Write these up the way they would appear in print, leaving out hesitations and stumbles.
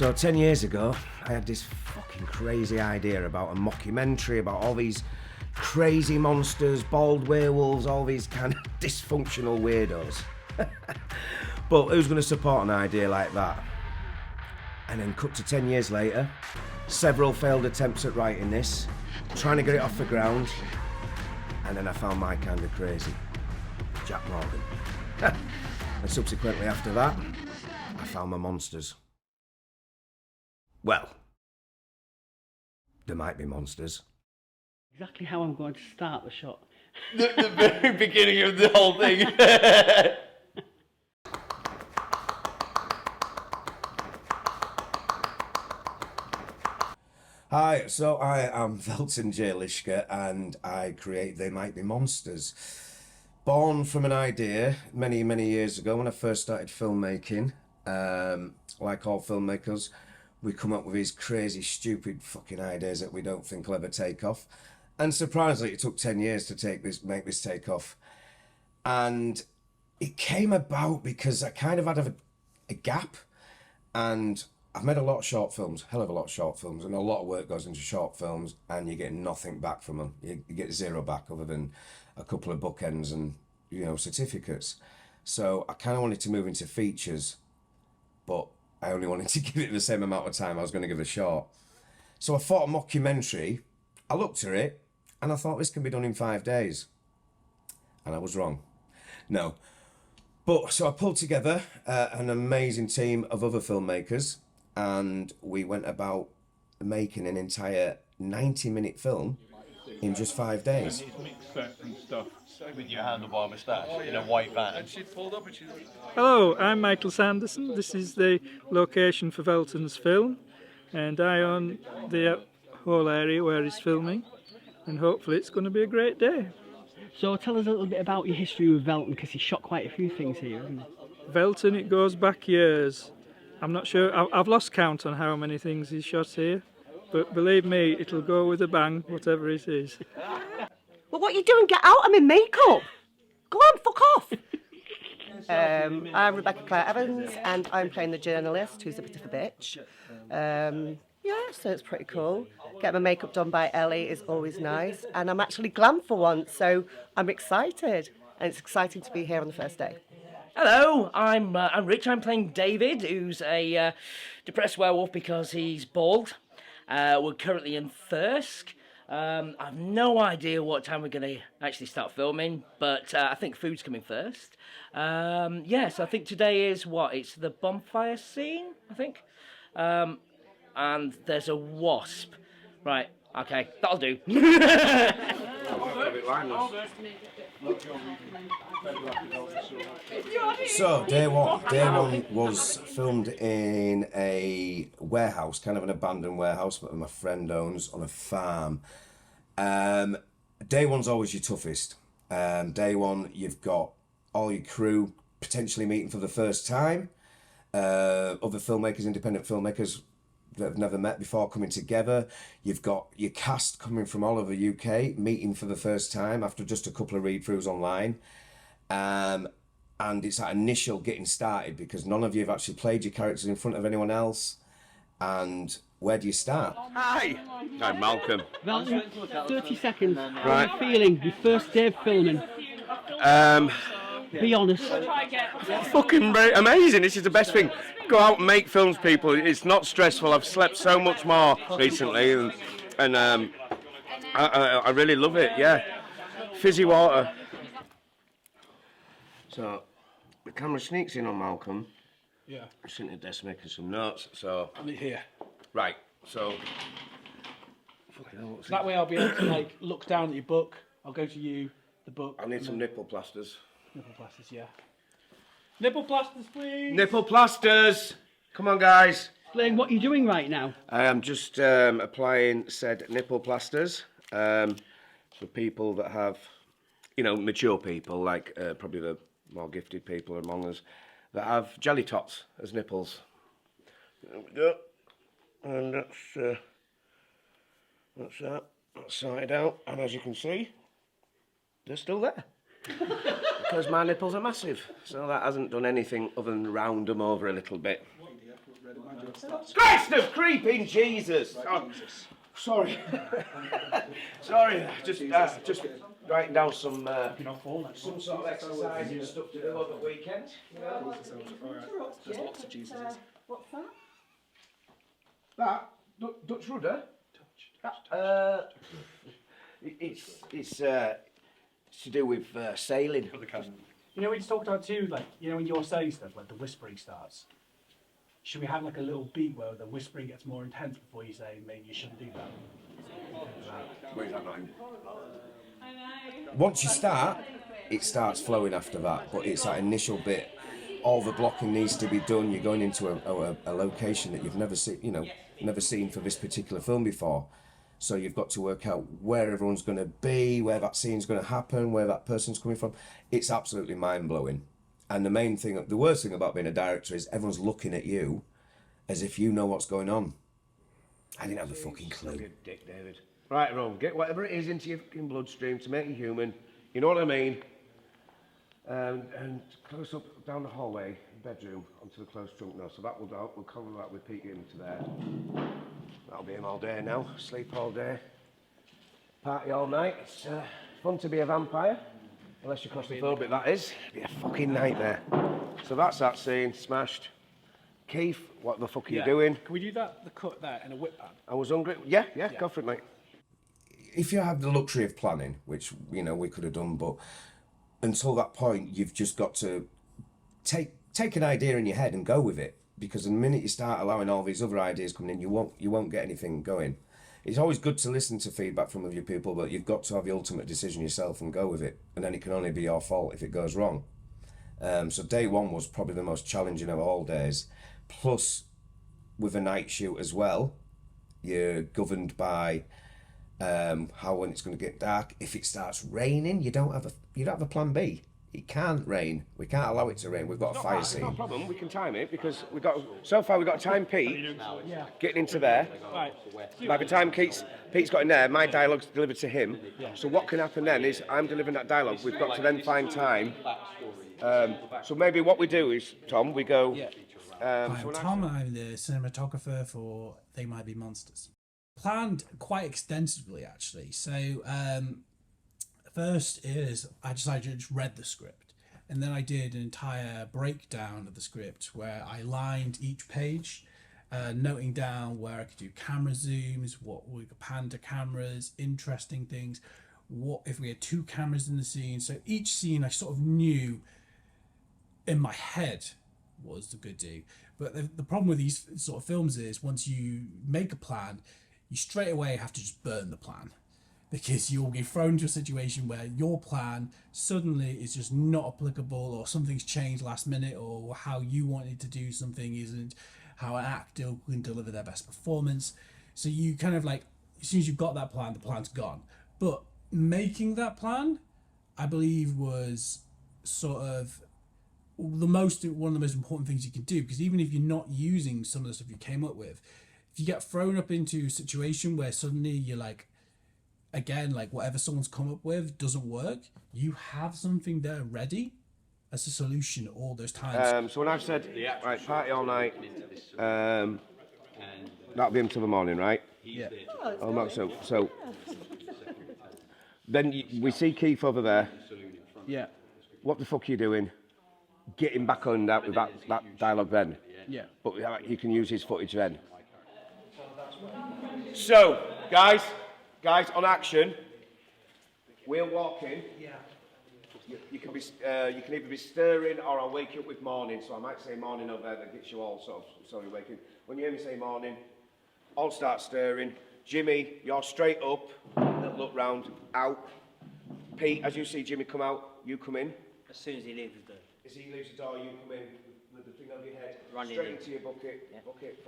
So 10 years ago, I had this fucking crazy idea about a mockumentary about all these crazy monsters, bald werewolves, all these kind of dysfunctional weirdos. But who's going to support an idea like that? And then cut to 10 years later, several failed attempts at writing this, trying to get it off the ground, and then I found my kind of crazy, Jack Morgan. And subsequently after that, I found my monsters. Well, there might be monsters. Exactly how I'm going to start the shot. The very beginning of the whole thing. Hi, so I am Velton Lishke and I create They Might Be Monsters. Born from an idea many, many years ago when I first started filmmaking. Like all filmmakers, we come up with these crazy, stupid fucking ideas that we don't think will ever take off. And surprisingly, it took 10 years to make this take off. And it came about because I kind of had a gap, and I've made a lot of short films, hell of a lot of short films, and a lot of work goes into short films, and you get nothing back from them. You get zero back other than a couple of bookends and, you know, certificates. So I kind of wanted to move into features, but I only wanted to give it the same amount of time I was going to give a short. So I thought a mockumentary. I looked at it, and I thought this can be done in 5 days. And I was wrong. No. But so I pulled together an amazing team of other filmmakers, and we went about making an entire 90-minute film in just 5 days. And stuff. With your handlebar moustache in a white van. And she'd pulled up and she's like... Hello, I'm Michael Sanderson. This is the location for Velton's film, and I own the whole area where he's filming, and hopefully it's going to be a great day. So tell us a little bit about your history with Velton, because he's shot quite a few things here, hasn't he? Velton, it goes back years. I'm not sure, I've lost count on how many things he's shot here, but believe me, it'll go with a bang, whatever it is. Well, what are you doing? Get out! I'm in makeup. Go on, fuck off. I'm Rebecca Claire Evans, and I'm playing the journalist who's a bit of a bitch. Yeah, so it's pretty cool. Get my makeup done by Ellie is always nice, and I'm actually glam for once, so I'm excited. And it's exciting to be here on the first day. Hello, I'm Rich. I'm playing David, who's a depressed werewolf because he's bald. We're currently in Thirsk. I've no idea what time we're going to actually start filming, but I think food's coming first. Yes, I think today is what? It's the bonfire scene, I think. And there's a wasp. Right, okay, that'll do. So day one was filmed in a warehouse, kind of an abandoned warehouse that my friend owns on a farm. Day one's always your toughest. Day one, you've got all your crew potentially meeting for the first time, other filmmakers, independent filmmakers that have never met before coming together. You've got your cast coming from all over the UK meeting for the first time after just a couple of read-throughs online. And it's that initial getting started because none of you have actually played your characters in front of anyone else. And where do you start? Hi! I'm Malcolm. Velton, 30 seconds. Right. How are you feeling? Your first day of filming. Be honest. Fucking amazing. This is the best thing. Go out and make films, people. It's not stressful. I've slept so much more recently, and I really love it. Yeah, fizzy water. So the camera sneaks in on Malcolm. Yeah. I'm sitting at the desk making some notes. So I need here. right. So fucking hell, what's That way I'll be able to like look down at your book. I'll go to you, the book. I need some nipple plasters. Nipple plasters, yeah. Nipple plasters, please. Nipple plasters. Come on, guys. Explain what you're doing right now. I am just applying said nipple plasters for people that have, you know, mature people, like probably the more gifted people among us, that have jelly tots as nipples. There we go. And that's that. That's sorted out. And as you can see, they're still there. Because my nipples are massive. So that hasn't done anything other than round them over a little bit. Christ of creeping Jesus! Oh, sorry. Sorry, just writing down some sort of exercise and stuff to do over the weekend. You know? There's lots of Jesuses. What's that? That Dutch rudder. It's to do with sailing. You know, we talked about too, like, you know, when you're saying stuff, like the whispering starts. Should we have like a little beat where the whispering gets more intense before you say maybe you shouldn't do that? Where's that line? Once you start, it starts flowing after that, but it's that initial bit. All the blocking needs to be done. You're going into a location that you've never seen, never seen for this particular film before. So you've got to work out where everyone's going to be, where that scene's going to happen, where that person's coming from. It's absolutely mind-blowing. And the worst thing about being a director is everyone's looking at you as if you know what's going on. I didn't have a fucking clue. Dick, David. Right, Ron, get whatever it is into your fucking bloodstream to make you human. You know what I mean? And close up down the hallway, bedroom, onto the closed trunk now. So that will do. We'll cover that with Pete into there. That'll be him all day now. Sleep all day. Party all night. It's fun to be a vampire. Unless you're claustrophobic, that is. It'd be a fucking nightmare. So that's that scene, smashed. Keith, what the fuck are you doing? Can we do that, the cut there, in a whip pad? I was hungry. Yeah, go for it, mate. If you have the luxury of planning, which, we could have done, but until that point, you've just got to take an idea in your head and go with it. Because the minute you start allowing all these other ideas coming in, you won't get anything going. It's always good to listen to feedback from other people, but you've got to have the ultimate decision yourself and go with it. And then it can only be your fault if it goes wrong. So day one was probably the most challenging of all days. Plus, with a night shoot as well, you're governed by how when it's going to get dark. If it starts raining, you don't have a plan B. It can't rain. We can't allow it to rain. We've got a fire scene. No problem. We can time it because so far we've got time Pete getting into there. Right. By the time Pete's got in there, my dialogue's delivered to him. So what can happen then is I'm delivering that dialogue. We've got to then find time. So maybe what we do is, Tom, we go. Hi, I'm Tom. I'm the cinematographer for They Might Be Monsters. Planned quite extensively, actually. So first is I decided to just read the script, and then I did an entire breakdown of the script where I lined each page, noting down where I could do camera zooms, what we could pan to cameras, interesting things, what if we had two cameras in the scene. So each scene I sort of knew in my head was the good do. But the problem with these sort of films is once you make a plan, you straight away have to just burn the plan, because you'll be thrown into a situation where your plan suddenly is just not applicable, or something's changed last minute, or how you wanted to do something isn't how an actor can deliver their best performance. So you kind of like, as soon as you've got that plan, the plan's gone. But making that plan, I believe, was sort of one of the most important things you can do, because even if you're not using some of the stuff you came up with, if you get thrown up into a situation where suddenly you're like, again, like whatever someone's come up with doesn't work, you have something there ready as a solution at all those times. So when I've said, right, party all night, that'll be until the morning, right? Yeah. So then we see Keith over there. Yeah. What the fuck are you doing? Getting back on that with that dialogue then. Yeah. But you can use his footage then. So, guys, on action. We'll walk in. Yeah. You can either be stirring or I'll wake you up with morning. So I might say morning over there, that gets you all sort of waking. When you hear me say morning, I'll start stirring. Jimmy, you're straight up. Look round, out. Pete, as you see Jimmy come out, you come in. As soon as he leaves the door. As he leaves the door, you come in with the thing over your head, Running straight in. into your bucket, Yeah. bucket,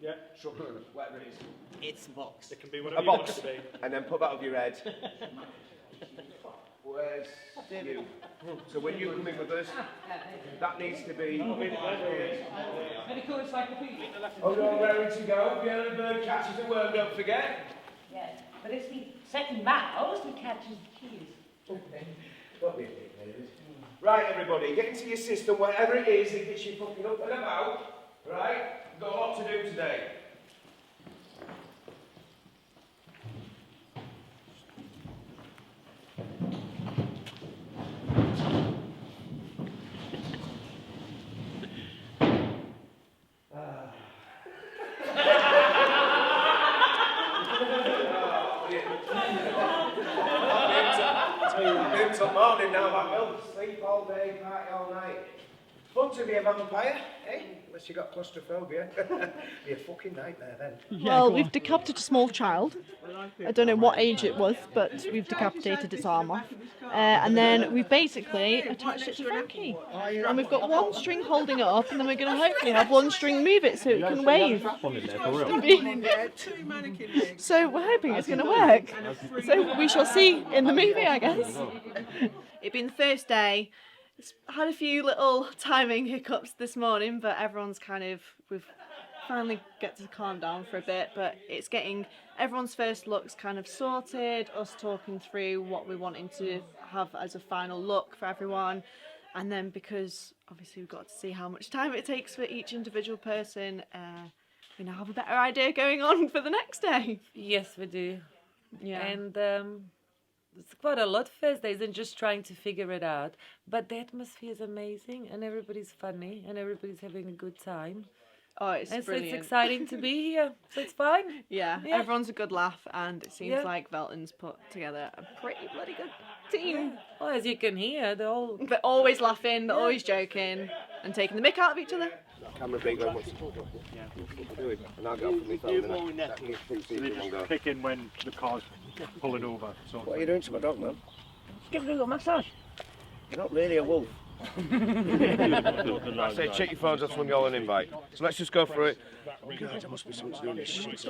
Yeah. truck, whatever it is. It's a box. It can be A whatever you want it box, to be. and then put that over your head. Where's you? So when you come in with us, that needs to be... Medical encyclopedia. Oh, you're ready to go. The early bird catches the worm, don't forget. Yes, but it's the second mouse that catches the keys. Don't be a dick, David. Right, everybody, get into your system, whatever it is that gets you fucking up and about, right? We've got a lot Day. Till morning now, I will. Sleep all day, party all night. Fun to be a vampire, eh? Unless you got claustrophobia. Be a fucking nightmare then. Well, we've decapitated a small child. I don't know what age it was, but we've decapitated its arm off. And then we've basically attached it to Frankie. And we've got one string holding it up, and then we're going to hopefully have one string move it so it can wave. So we're hoping it's going to work. So we shall see in the movie, I guess. It's been the first day. It's had a few little timing hiccups this morning, but everyone's we've finally get to calm down for a bit, but it's getting everyone's first looks kind of sorted, us talking through what we're wanting to have as a final look for everyone, and then because obviously we've got to see how much time it takes for each individual person, we now have a better idea going on for the next day. Yes, we do. Yeah. And it's quite a lot first days and just trying to figure it out. But the atmosphere is amazing and everybody's funny and everybody's having a good time. Oh, it's and brilliant. So it's exciting to be here. So it's fine. Yeah, everyone's a good laugh, and it seems like Velton's put together a pretty bloody good team. Well, as you can hear, they're always laughing, they're always joking, and taking the mick out of each other. Camera big very much. And I'll go for me phone. They just kick in when the car's pulling over. What are you doing to my dog, man? Give it a little massage. You're not really a wolf. I say, check your phones, I've flung you all an invite. So let's just go through it. God, there must be something to do with this shit.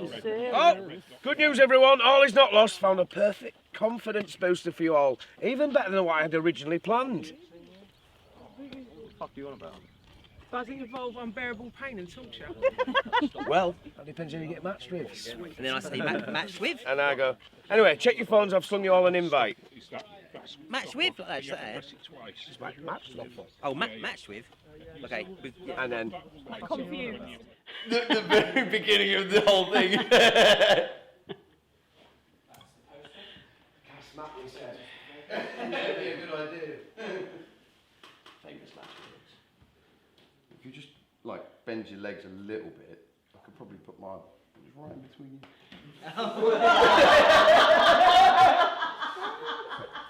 Oh, good news everyone, all is not lost. Found a perfect confidence booster for you all. Even better than what I had originally planned. What the fuck are you on about? Does it involve unbearable pain and torture? Well, that depends who you get matched with. And then I say matched with? And I go, anyway, check your phones, I've slung you all an invite. Matched with? Like that, Matched with? Oh, matched with? Okay. And then... I'm confused. the very beginning of the whole thing. Snap his head. That'd be a good idea. Famous last words. If you just like bend your legs a little bit, I could probably put my just right in between you.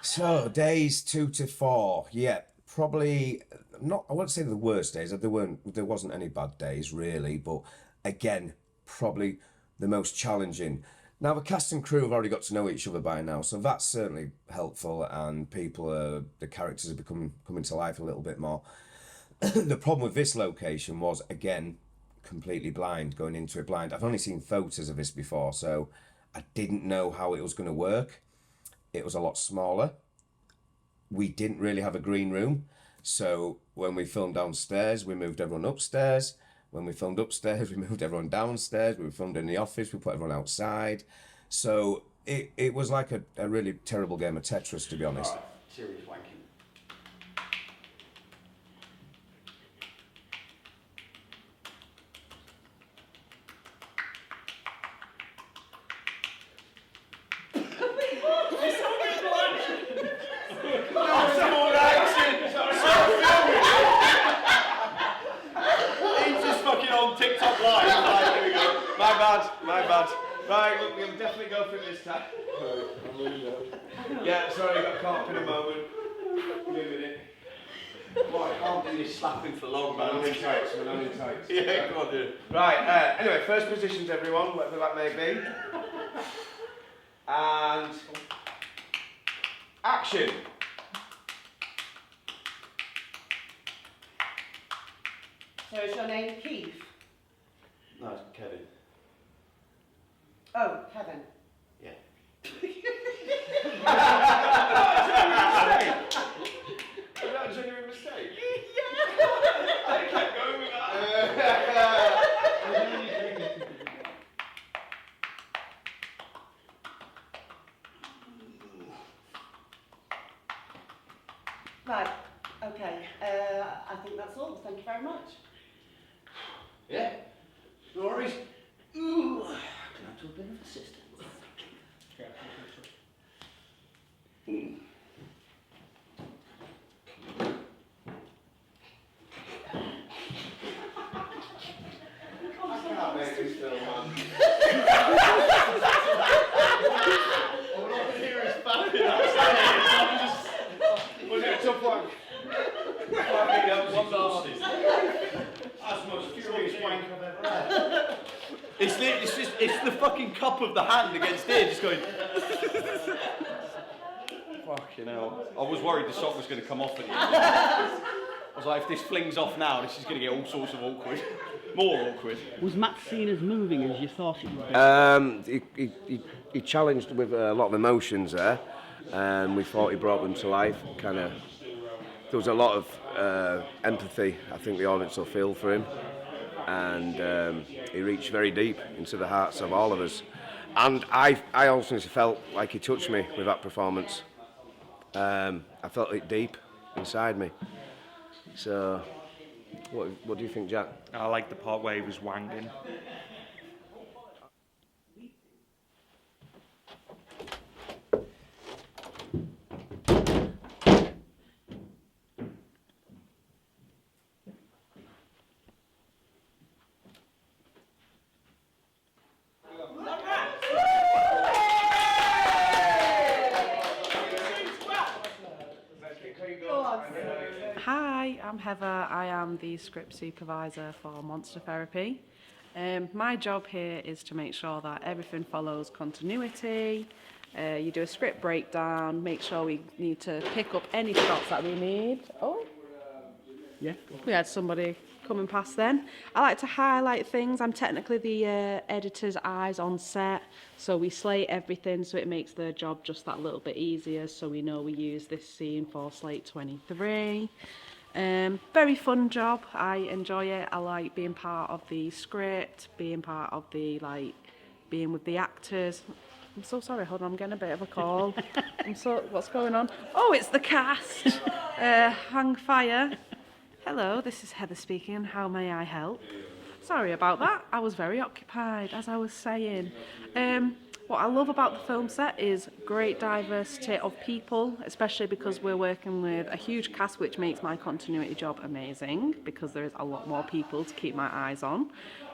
So days 2 to 4, yeah, probably not. I wouldn't say the worst days. There wasn't any bad days really, but again, probably the most challenging. Now the cast and crew have already got to know each other by now, so that's certainly helpful, and the characters have coming to life a little bit more. The problem with this location was, again, completely blind, going into it blind. I've only seen photos of this before, so I didn't know how it was going to work. It was a lot smaller. We didn't really have a green room, so when we filmed downstairs, we moved everyone upstairs. When we filmed upstairs, we moved everyone downstairs. We filmed in the office, we put everyone outside. So it was like a really terrible game of Tetris, to be honest. Right, serious wanking. Right, look, we'll definitely go for it this time. Yeah, sorry, got caught up in a moment. Give me a minute. Boy, I can't do this slapping for long, man. We're on in tights, we're on in tights. Yeah, go on, dude. Right, anyway, first positions, everyone, whatever that may be. And... action! So is your name Keith? No, it's Kevin. Oh, Kevin. Yeah. Is that a genuine mistake? Yeah! I kept going with that. Right, okay. I think that's all. Thank you very much. Yeah? No worries. can't make this film, man. All I can hear is fapping upstairs. I'm just... Was it a tough one? That's the most furious wank I've ever had. It's the fucking cup of the hand against here, just going... Fucking hell. I was worried the sock was going to come off at the end. I was like, if this flings off now, this is going to get all sorts of awkward. More awkward. Was Matt seen as moving as you thought it would be? He challenged with a lot of emotions there. We thought he brought them to life. There was a lot of empathy. I think the audience will feel for him, and he reached very deep into the hearts of all of us. And I also felt like he touched me with that performance. I felt it deep inside me. So, what do you think, Jack? I like the part where he was wanging. Hi, I'm Heather. I am the script supervisor for Monster Therapy. My job here is to make sure that everything follows continuity. You do a script breakdown, make sure we need to pick up any shots that we need. Oh, yeah. We had somebody coming past then. I like to highlight things. I'm technically the editor's eyes on set, so we slate everything so it makes their job just that little bit easier, so we know we use this scene for slate 23. Very fun job. I enjoy it. I like being part of the script, being part of the, being with the actors. I'm so sorry, hold on, I'm getting a bit of a call. What's going on? Oh, it's the cast. Hang fire. Hello, this is Heather speaking. How may I help? Sorry about that. I was very occupied, as I was saying. What I love about the film set is great diversity of people, especially because we're working with a huge cast, which makes my continuity job amazing, because there is a lot more people to keep my eyes on.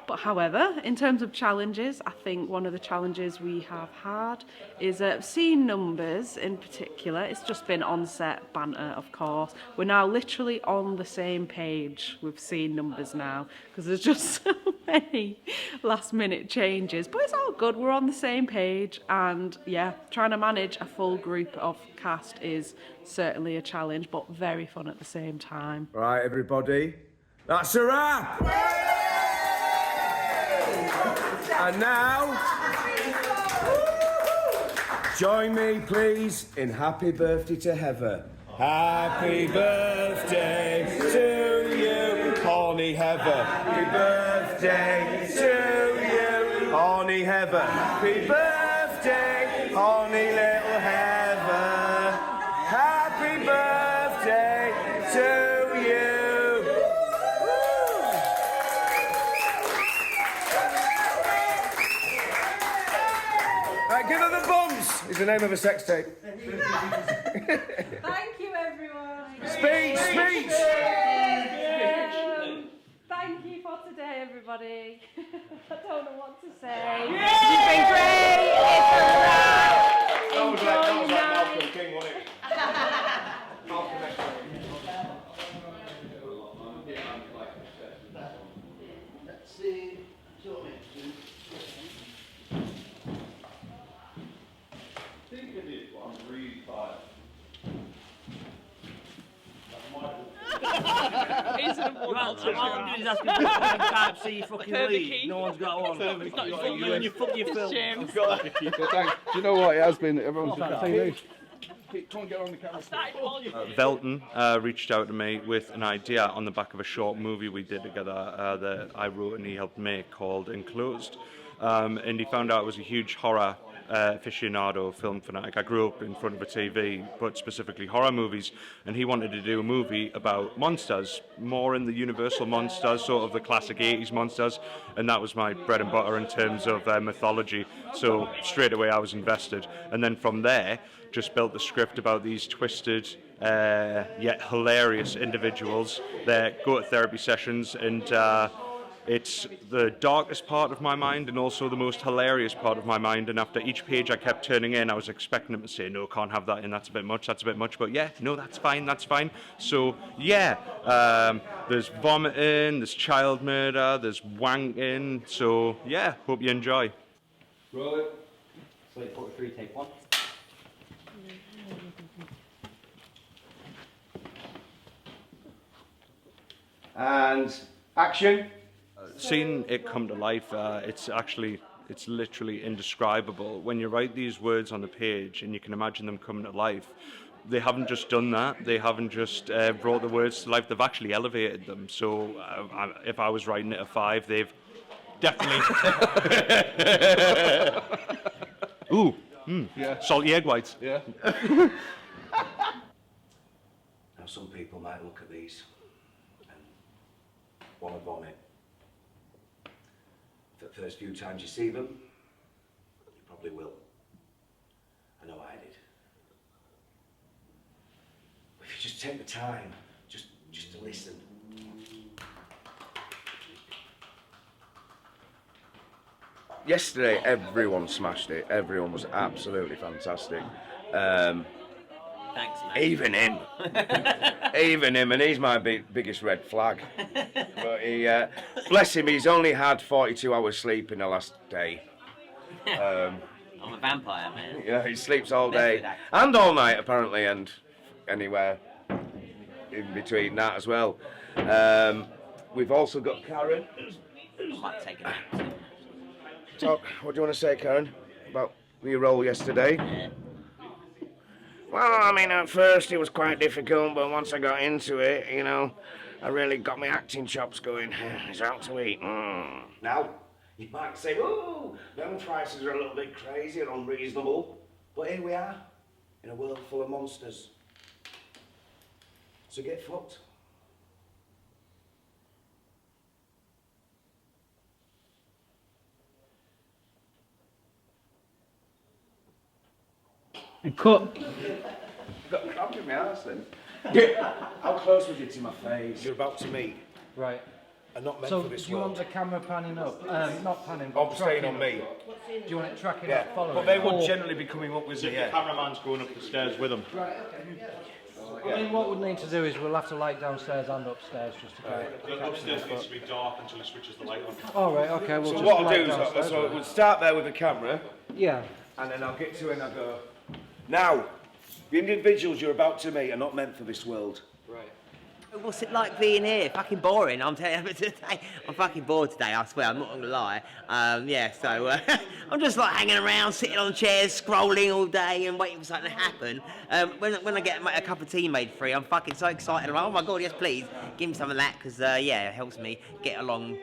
But however, in terms of challenges, I think one of the challenges we have had is scene numbers in particular. It's just been on-set banter, of course. We're now literally on the same page with scene numbers now, because there's just so many last-minute changes. But it's all good, we're on the same page, and yeah, trying to manage a full group of cast is certainly a challenge, but very fun at the same time. Right, everybody, that's a wrap! And now, join me please in happy birthday to Heather. Happy birthday to you, Horny Heather. Happy birthday to you, Horny Heather. Happy birthday, horny little Heather. Happy birthday to you. Right, give her the bums, is the name of a sex tape. Thank you, everyone. Speech, speech. Thank you for today, everybody. I don't know what to say. Yeah. You've been great. It's a wrap. That was Enjoy like your night. Malcolm King, wasn't it? Malcolm X. Let's see. I'm really tired. All I'm doing is asking for fucking type C fucking lead. No one's got one. You and your film. Thanks. Do you know what? It has been. Everyone's trying to say Come on, get on the camera. Velton reached out to me with an idea on the back of a short movie we did together that I wrote and he helped make called Enclosed. And he found out I was a huge horror aficionado, film fanatic. I grew up in front of a TV, but specifically horror movies, and he wanted to do a movie about monsters, more in the Universal monsters, sort of the classic 80s monsters, and that was my bread and butter in terms of mythology, so straight away I was invested. And then from there, just built the script about these twisted, yet hilarious individuals that go to therapy sessions and It's the darkest part of my mind and also the most hilarious part of my mind. And after each page I kept turning in, I was expecting them to say, no, can't have that in, that's a bit much, that's a bit much. But yeah, no, that's fine, that's fine. So yeah, there's vomiting, there's child murder, there's wanking. So yeah, hope you enjoy. Roll it. Slate 43, take 1. And action. Seeing it come to life, it's literally indescribable. When you write these words on the page and you can imagine them coming to life, they haven't just done that, they haven't just brought the words to life, they've actually elevated them. So if I was writing it a 5, they've definitely... Ooh, Yeah. salty egg whites. Yeah. Now some people might look at these and want to vomit. The first few times you see them, you probably will. I know I did. But if you just take the time, just to listen. Yesterday, everyone smashed it. Everyone was absolutely fantastic. Thanks, mate. Even him. Even him, and he's my biggest red flag. But he, bless him, he's only had 42 hours sleep in the last day. I'm a vampire, man. Yeah, he sleeps all day and all night apparently, and anywhere in between that as well. We've also got Karen. I might take a nap. So, what do you want to say, Karen, about your role yesterday? Well, I mean, at first it was quite difficult, but once I got into it, you know, I really got my acting chops going. It's out to eat. Now, you might say, oh, them prices are a little bit crazy and unreasonable, but here we are, in a world full of monsters. So get fucked. And cut. I've got a cramp in my arse then. How close was it to my face? You're about to meet. Right. And not meant So for do this you world. want the camera panning up? Not panning, Oh, but staying tracking on me. up? Do you want it tracking Yeah, up, following? but they would Or- generally be coming up with So me, the yeah. cameraman's going up the stairs with them. I mean, what we'll need to do is we'll have to light downstairs and upstairs just to The upstairs needs to be dark until he switches the light on. All right, okay, we'll So just what I'll light do is, downstairs, so right? we'll start there with the camera. Yeah. And then I'll get to it and I'll go, now, the individuals you're about to meet are not meant for this world. Right. What's it like being here? Fucking boring. I'm telling you today. I'm fucking bored today. I swear. I'm not gonna lie. Yeah. So I'm just like hanging around, sitting on chairs, scrolling all day, and waiting for something to happen. When I get a cup of tea made free, I'm fucking so excited. I'm like, oh my god, yes, please, give me some of that, because yeah, it helps me get along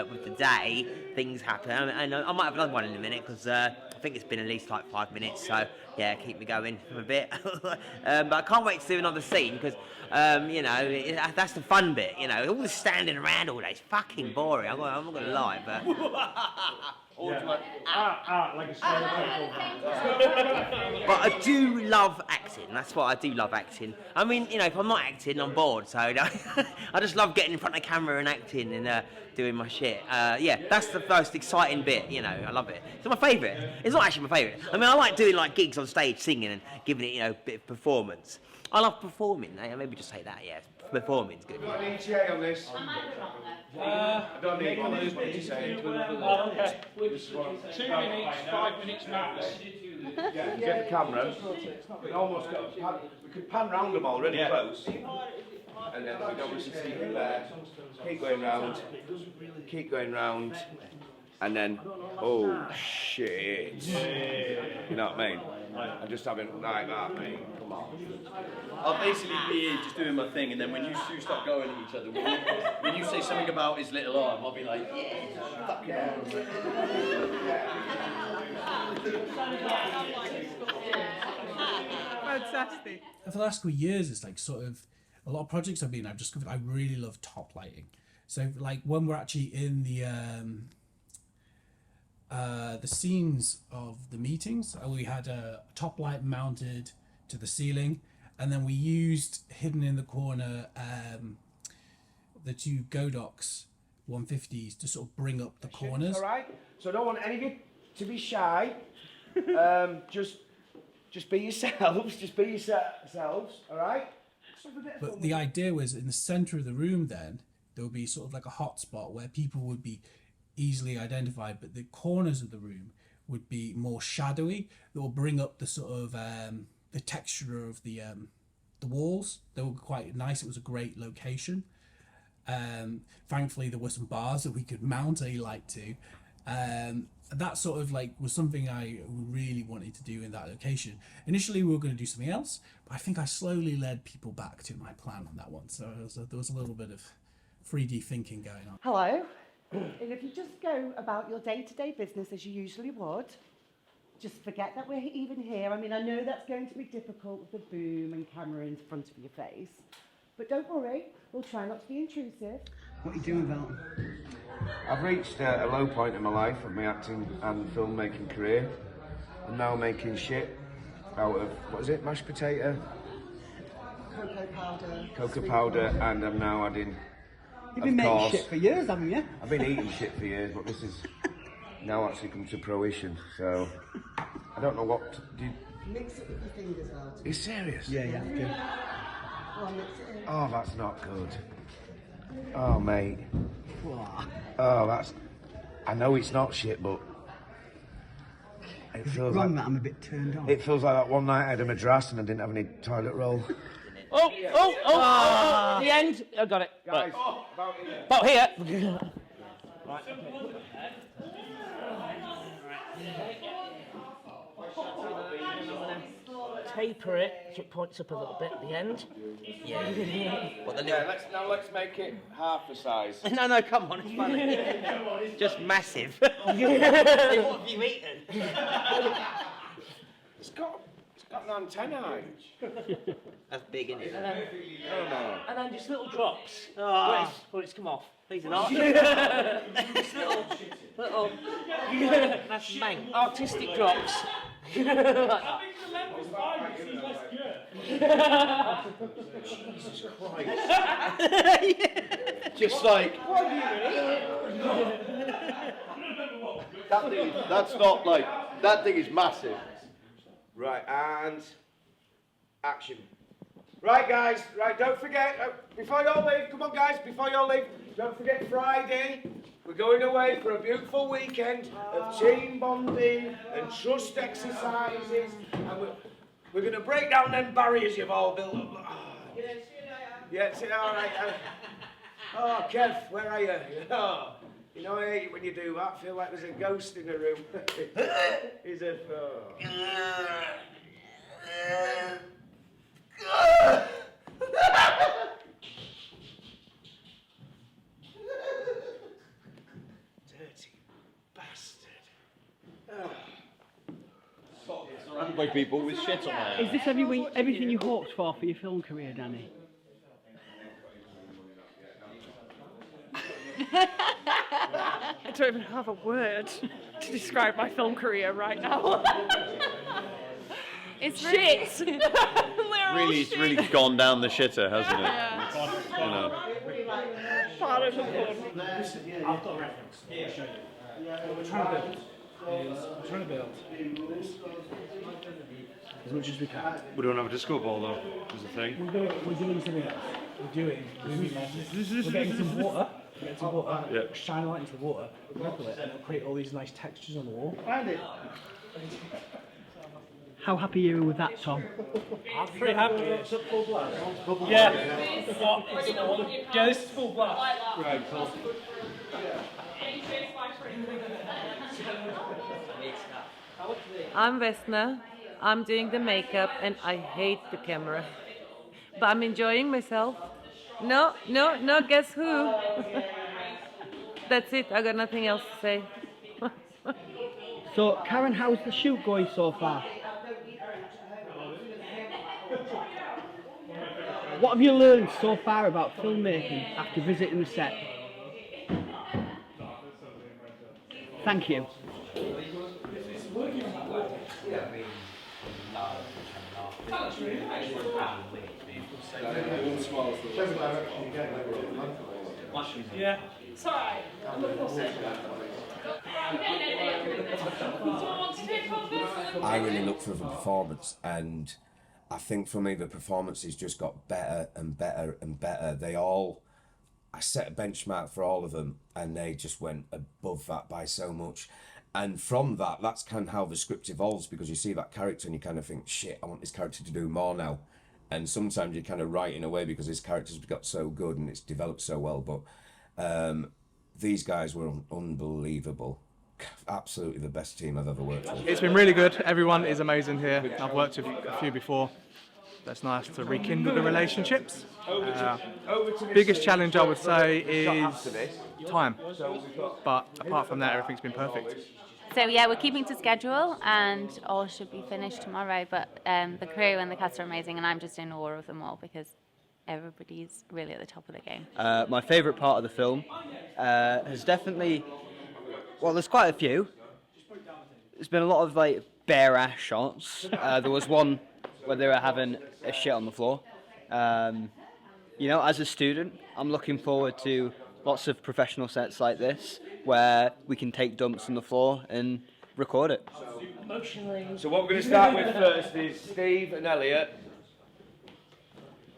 with the day. Things happen, and I might have another one in a minute, because I think it's been at least like 5 minutes. So yeah, keep me going for a bit. But I can't wait to do another scene, because you know, that's the fun bit. You know, all this standing around all day is fucking boring. I'm not gonna lie, but. Like a But I do love acting. That's what I do love acting. I mean, you know, if I'm not acting, I'm bored. So you know, I just love getting in front of the camera and acting and doing my shit. Yeah, that's the most exciting bit. You know, I love it. It's my favourite. It's not actually my favourite. I mean, I like doing like gigs on stage, singing and giving it, you know, a bit of performance. I love performing. Maybe just say that. Yeah, performing's good. Got an ETA on this? I don't need one of those what you say. Okay. 2 minutes, 5 minutes max. Yeah, get the camera. We almost got pan, we could pan round them all really close. And then we'd obviously see you there. Keep going round. Keep going round. And then, oh shit. You know what I mean? I'm just having it like that, mate. Come on. I'll basically be here just doing my thing, and then when you two start going at each other, when you say something about his little arm, I'll be like, yeah, fucking arm. Fantastic. For the last couple of years, it's like sort of a lot of projects I've discovered I really love top lighting. So like when we're actually in the scenes of the meetings, we had a top light mounted to the ceiling, and then we used hidden in the corner the two Godox 150s to sort of bring up the corners. All right. So I don't want any of you to be shy. Just be yourselves. Just be yourselves. All right. But the idea was in the center of the room then, there would be sort of like a hot spot where people would be easily identified, but the corners of the room would be more shadowy. That will bring up the sort of the texture of the walls. They were quite nice. It was a great location. Thankfully, there were some bars that we could mount a light to. That sort of like was something I really wanted to do in that location. Initially, we were going to do something else, but I think I slowly led people back to my plan on that one. So there was a little bit of 3D thinking going on. Hello. And if you just go about your day-to-day business as you usually would, just forget that we're even here. I mean, I know that's going to be difficult with the boom and camera in front of your face, but don't worry, we'll try not to be intrusive. What are you doing, Velton? I've reached a low point in my life of my acting and filmmaking career. I'm now making shit out of, what is it, mashed potato? Cocoa powder. Cocoa powder, and I'm now adding, You've been making shit for years, haven't you? I've been eating shit for years, but this is now actually come to fruition, so I don't know what to do. Mix it with your fingers, Velton. Are you serious? Yeah, you have to. Oh, mix it in. Oh, that's not good. Oh, mate. Oh, that's... I know it's not shit, but... It feels wrong like... that I'm a bit turned on? It feels like that one night I had a madras and I didn't have any toilet roll. Oh, the end. I got it. Guys, right. About here. Right. Taper it so it points up a little bit at the end. Yeah. Let's make it half the size. No, come on, it's funny. Just massive. What have you eaten? It's got an antenna. That's big, isn't it? And then just little drops. When it's come off. These are not. Just little That's mank. artistic drops. Like that. Jesus Christ. Just like... That's not like... That thing is massive. Right, and... Action. Right, guys, right, don't forget, before you all leave, come on, guys, before you all leave, don't forget Friday, we're going away for a beautiful weekend of team bonding and trust exercises, and we're going to break down them barriers you've all built up. Oh. Yeah, all right. Oh, Kev, where are you? Oh, you know, I hate it when you do that, I feel like there's a ghost in the room. He's a... Dirty bastard. Surrounded by people with shit on their Is this everything you hoped for your film career, Danny? I don't even have a word to describe my film career right now. It's shit. Really, it's really gone down the shitter, hasn't it? Yeah. You know. Part of the fun. I've got a reference. I'll show you. What we're trying to build is as much as we can. We don't have a disco ball though, is the thing. We're doing something else. We're getting some water. Yeah. Shine a light into the water, ripple it, and it'll create all these nice textures on the wall. How happy are you with that, Tom? I'm pretty happy. It's up full blast. Yeah. Yeah, this is full blast. Right, cool. I'm Vesna. I'm doing the makeup and I hate the camera. But I'm enjoying myself. No, guess who? That's it, I got nothing else to say. So, Karen, how's the shoot going so far? What have you learned so far about filmmaking after visiting the set? Thank you. Yeah. It's alright. I really look for the performance, and I think for me the performances just got better and better and better. I set a benchmark for all of them, and they just went above that by so much. And from that, that's kind of how the script evolves, because you see that character and you kind of think, shit, I want this character to do more now. And sometimes you kind of write in a way because his character's got so good and it's developed so well. But these guys were unbelievable. Absolutely the best team I've ever worked with. It's been really good. Everyone is amazing here. I've worked with a few before. That's nice to rekindle the relationships. Biggest challenge I would say is time. But apart from that, everything's been perfect. So yeah, we're keeping to schedule and all should be finished tomorrow. But the crew and the cast are amazing, and I'm just in awe of them all because everybody's really at the top of the game. My favourite part of the film has definitely, well, there's quite a few. There's been a lot of like bare ass shots. There was one where they were having a shit on the floor. You know, as a student, I'm looking forward to lots of professional sets like this where we can take dumps on the floor and record it. So what we're going to start with first is Steve and Elliot.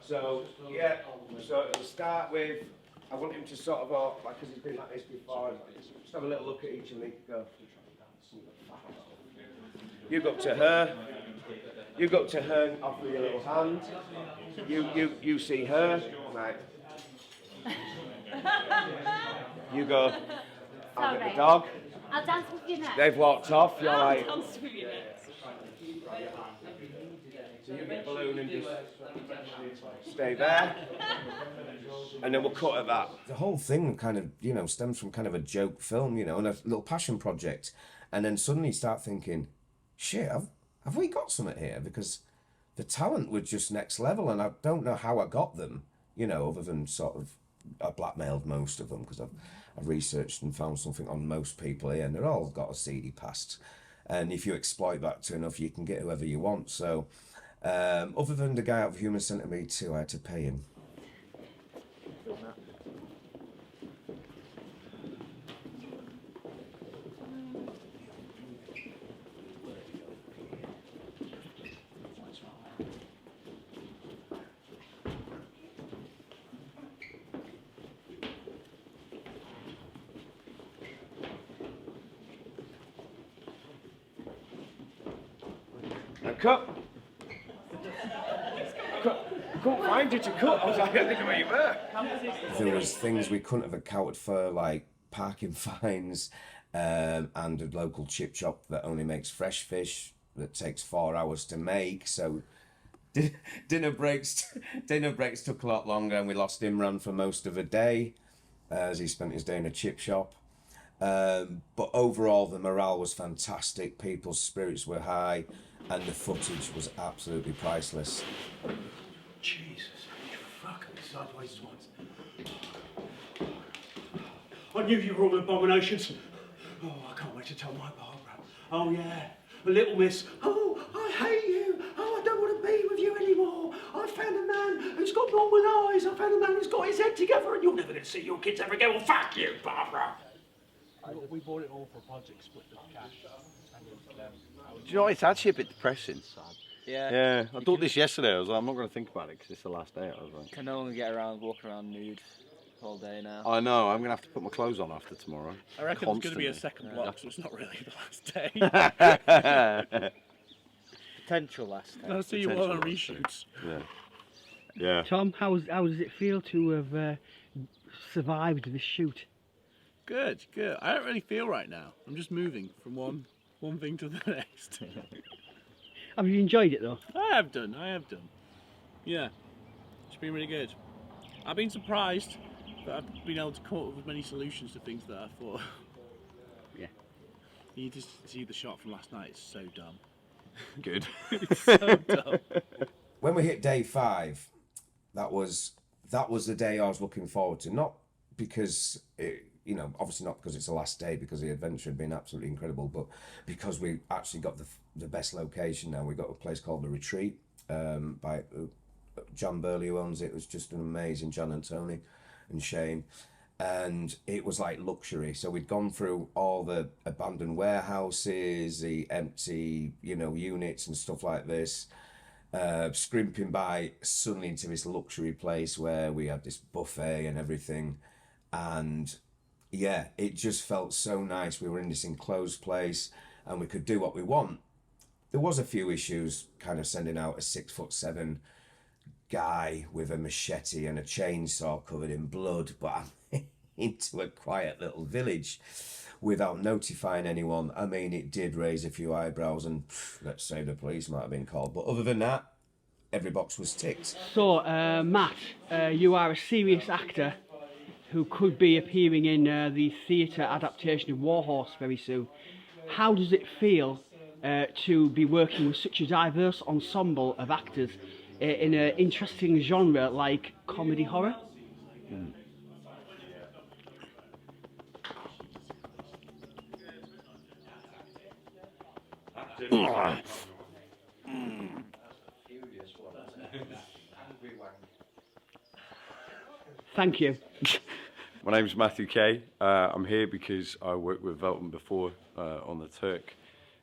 So, yeah, so it'll start with, I want him to sort of, like, because he's been like this before, just have a little look at each and go. You go up to her. You go up to her and offer your little hand. You see her. Right. You go, I'll get the dog. I'll dance with you next. They've walked off. You're I'll like, dance with you next. so you get a balloon and just stay there. And then we'll cut at that. The whole thing kind of, stems from kind of a joke film, and a little passion project. And then suddenly you start thinking, shit, have we got something here? Because the talent was just next level, and I don't know how I got them, other than sort of, I blackmailed most of them because I've researched and found something on most people here, and they're all got a seedy past. And if you exploit that to enough, you can get whoever you want. So, other than the guy out of Human Centipede 2, I had to pay him. Cut. Couldn't find you to cut. I was like, I didn't know where you were. There was things we couldn't have accounted for, like parking fines, and a local chip shop that only makes fresh fish that takes 4 hours to make. So dinner breaks took a lot longer, and we lost Imran for most of the day, as he spent his day in a chip shop. But overall, the morale was fantastic. People's spirits were high. And the footage was absolutely priceless. Jesus, you fucking sideways twats. I knew you were all abominations. Oh, I can't wait to tell my Barbara. Oh, yeah, a little miss. Oh, I hate you. Oh, I don't want to be with you anymore. I found a man who's got normal eyes. I found a man who's got his head together, and you're never going to see your kids ever again. Well, fuck you, Barbara. We bought it all for a project split of cash. Do you know what? It's actually a bit depressing. Yeah. Yeah. I thought this yesterday. I was like, I'm not going to think about it because it's the last day. I was like, Can no longer walk around nude all day now. I know. I'm going to have to put my clothes on after tomorrow. I reckon there's going to be a Constantly. second block, so it's not really the last day. Potential last day. I'll see you all on reshoots. Yeah. Yeah. Tom, how does it feel to have survived this shoot? Good, good. I don't really feel right now. I'm just moving from one thing to the next. Have you enjoyed it though? I have done. Yeah, it's been really good. I've been surprised that I've been able to come up with as many solutions to things that I thought. Yeah. You just see the shot from last night. It's so dumb. Good. It's so dumb. When we hit day 5, that was the day I was looking forward to. Not because obviously not because it's the last day, because the adventure had been absolutely incredible, but because we actually got the best location now. We got a place called The Retreat by John Burley, who owns it. It was just an amazing, John and Tony and Shane. and it was like luxury. So we'd gone through all the abandoned warehouses, the empty, units and stuff like this, scrimping by suddenly into this luxury place where we had this buffet and everything. And yeah, it just felt so nice. We were in this enclosed place and we could do what we want. There was a few issues kind of sending out a 6'7" guy with a machete and a chainsaw covered in blood, but I'm into a quiet little village without notifying anyone. I mean, it did raise a few eyebrows and let's say the police might have been called, but other than that, every box was ticked. So, Matt, you are a serious actor who could be appearing in the theatre adaptation of Warhorse very soon. How does it feel to be working with such a diverse ensemble of actors in an interesting genre like comedy horror? Thank you. My name's Matthew Kay. I'm here because I worked with Velton before on The Turk,